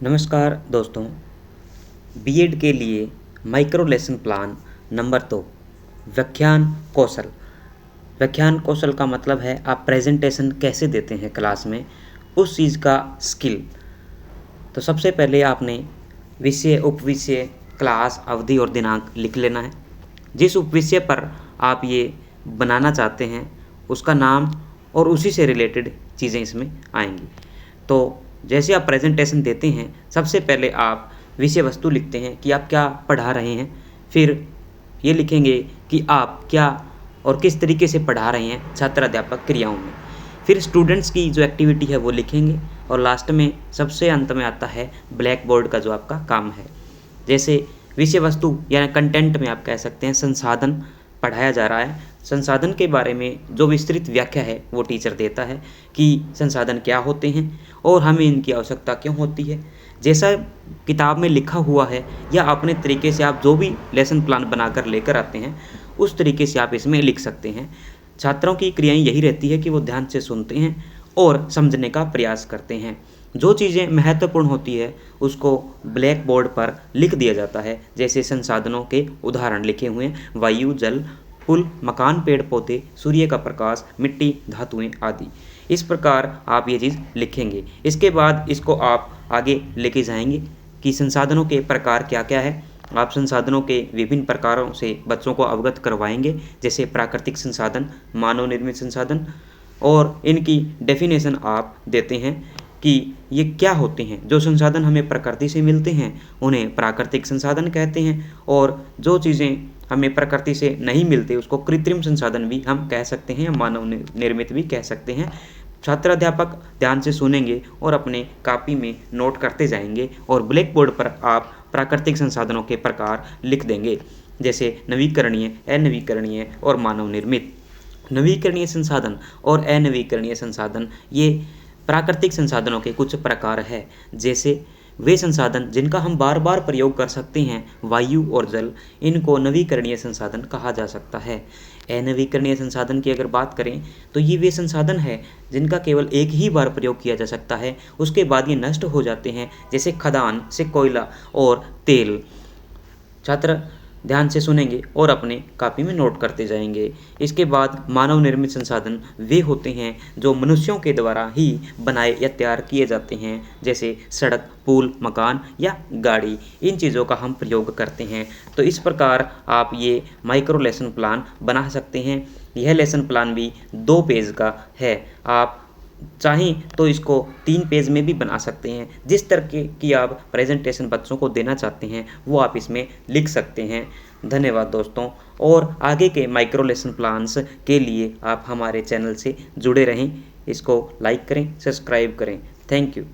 नमस्कार दोस्तों। बीएड के लिए माइक्रो लेसन प्लान नंबर 2 व्याख्यान कौशल। व्याख्यान कौशल का मतलब है आप प्रेजेंटेशन कैसे देते हैं क्लास में, उस चीज़ का स्किल। तो सबसे पहले आपने विषय, उपविषय, क्लास, अवधि और दिनांक लिख लेना है। जिस उपविषय पर आप ये बनाना चाहते हैं उसका नाम और उसी से रिलेटेड चीज़ें इसमें आएंगी। तो जैसे आप प्रेजेंटेशन देते हैं, सबसे पहले आप विषय वस्तु लिखते हैं कि आप क्या पढ़ा रहे हैं। फिर ये लिखेंगे कि आप क्या और किस तरीके से पढ़ा रहे हैं छात्र अध्यापक क्रियाओं में। फिर स्टूडेंट्स की जो एक्टिविटी है वो लिखेंगे और लास्ट में सबसे अंत में आता है ब्लैक बोर्ड का जो आपका काम है। जैसे विषय वस्तु या कंटेंट में आप कह सकते हैं संसाधन पढ़ाया जा रहा है। संसाधन के बारे में जो विस्तृत व्याख्या है वो टीचर देता है कि संसाधन क्या होते हैं और हमें इनकी आवश्यकता क्यों होती है। जैसा किताब में लिखा हुआ है या अपने तरीके से आप जो भी लेसन प्लान बनाकर लेकर आते हैं उस तरीके से आप इसमें लिख सकते हैं। छात्रों की क्रियाएं यही रहती है कि वो ध्यान से सुनते हैं और समझने का प्रयास करते हैं। जो चीज़ें महत्वपूर्ण होती है उसको ब्लैक बोर्ड पर लिख दिया जाता है। जैसे संसाधनों के उदाहरण लिखे हुए हैं, वायु, जल, पुल, मकान, पेड़ पौधे, सूर्य का प्रकाश, मिट्टी, धातुएं आदि। इस प्रकार आप ये चीज़ लिखेंगे। इसके बाद इसको आप आगे लेके जाएंगे कि संसाधनों के प्रकार क्या क्या है। आप संसाधनों के विभिन्न प्रकारों से बच्चों को अवगत करवाएंगे, जैसे प्राकृतिक संसाधन, मानव निर्मित संसाधन, और इनकी डेफिनेशन आप देते हैं कि ये क्या होते हैं। जो संसाधन हमें प्रकृति से मिलते हैं उन्हें प्राकृतिक संसाधन कहते हैं, और जो चीज़ें हमें प्रकृति से नहीं मिलते उसको कृत्रिम संसाधन भी हम कह सकते हैं, मानव निर्मित भी कह सकते हैं। छात्र अध्यापक ध्यान से सुनेंगे और अपने कॉपी में नोट करते जाएंगे और ब्लैक बोर्ड पर आप प्राकृतिक संसाधनों के प्रकार लिख देंगे, जैसे नवीकरणीय, अनवीकरणीय और मानव निर्मित। नवीकरणीय संसाधन और अनवीकरणीय संसाधन ये प्राकृतिक संसाधनों के कुछ प्रकार है। जैसे वे संसाधन जिनका हम बार बार प्रयोग कर सकते हैं, वायु और जल, इनको नवीकरणीय संसाधन कहा जा सकता है। अनवीकरणीय संसाधन की अगर बात करें तो ये वे संसाधन है जिनका केवल एक ही बार प्रयोग किया जा सकता है, उसके बाद ये नष्ट हो जाते हैं, जैसे खदान से कोयला और तेल। छात्र ध्यान से सुनेंगे और अपने कॉपी में नोट करते जाएंगे। इसके बाद मानव निर्मित संसाधन वे होते हैं जो मनुष्यों के द्वारा ही बनाए या तैयार किए जाते हैं, जैसे सड़क, पुल, मकान या गाड़ी। इन चीज़ों का हम प्रयोग करते हैं। तो इस प्रकार आप ये माइक्रो लेसन प्लान बना सकते हैं। यह लेसन प्लान भी 2 पेज का है। आप चाहें तो इसको 3 पेज में भी बना सकते हैं। जिस तरह की आप प्रेजेंटेशन बच्चों को देना चाहते हैं वो आप इसमें लिख सकते हैं। धन्यवाद दोस्तों, और आगे के माइक्रो लेसन प्लान्स के लिए आप हमारे चैनल से जुड़े रहें। इसको लाइक करें, सब्सक्राइब करें। Thank you.